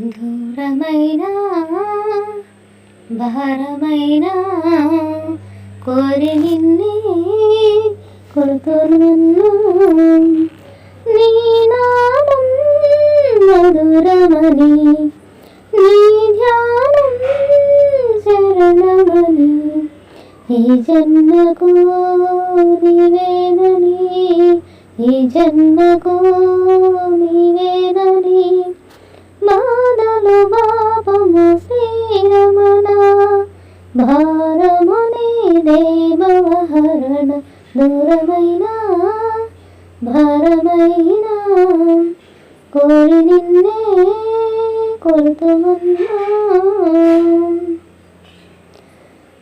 దూరమైన భారమైన కోరి నిన్నే కొడుతున్నాను. నీ నామం మధురమని, నీ ధ్యానం శరణమని, ఈ జన్మకు నీవేనని, ఈ జన్మకు నీవేనని, బాధలు పాపము శ్రీరమణ, భారము నీదేమవహరణ. దూరమైన భారమైన కోరి నిన్నే కొడుతున్నా.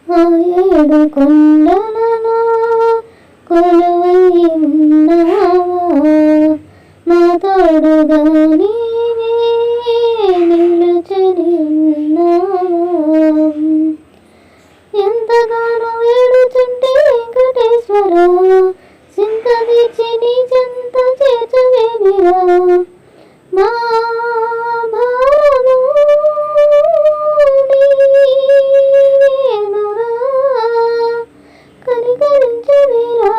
ఆ ఏడు కొండలలో కొలువై ఉన్నావా, మా తోడుగా నీవే నిలుచుని ఉన్నావా. ఎంతగానో ఏడుచుంటే వెంకటేశ్వర, సింతదీర్చి నీ చెంత చేర్చవేమిరా. మా భారము నీవేనురా, కనికరించవేరా,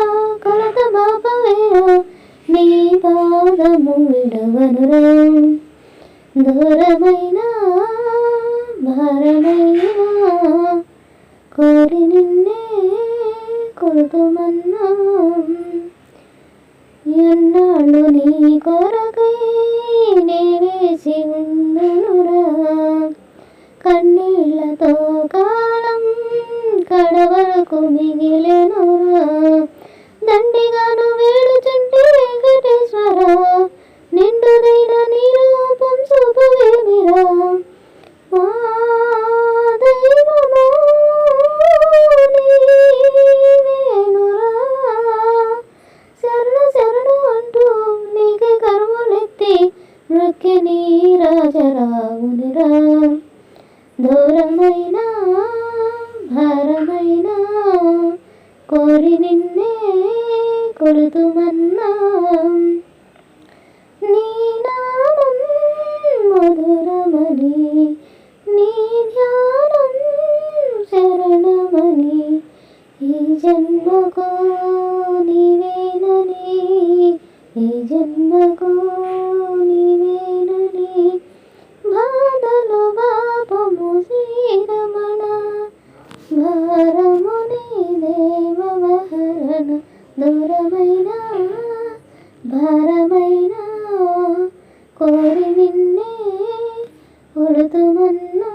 కొలత బాపవేరా, నీ పాదము విడవనురా. దూరమైన భారమైన కోరి నిన్నే కొడుతుమన్నా. ఎన్నాళ్ళు నీ కొరకై నే వేసి ఉందునురా, కన్నీళ్లతో కాలం కడవరకు మిగిలెనురా. దండిగాను వేడుచుంటే వెంకటేశ్వర, నిండుదైన నీ రూపం చూపవేమిరా. మా దైవము నీవేనురా, శరణ శరణు అంటూ నీకే కర్మలెత్తి మృక్కి నీ రాజరావునిరా. దూరమైన భారమైన కోరి నిన్నే కొడుతుమన్నా. నీ నామం మధురమని, నీ ధ్యానం శరణమని, ఈ జన్మకు నీవేనని, ఈ జన్మకు నీవేనని, బాధలు పాపము శ్రీరమణ, భారము నీదేమవహరణ. దూరమైన భారమైన కోరి నిన్నే కొడుతుమన్నా.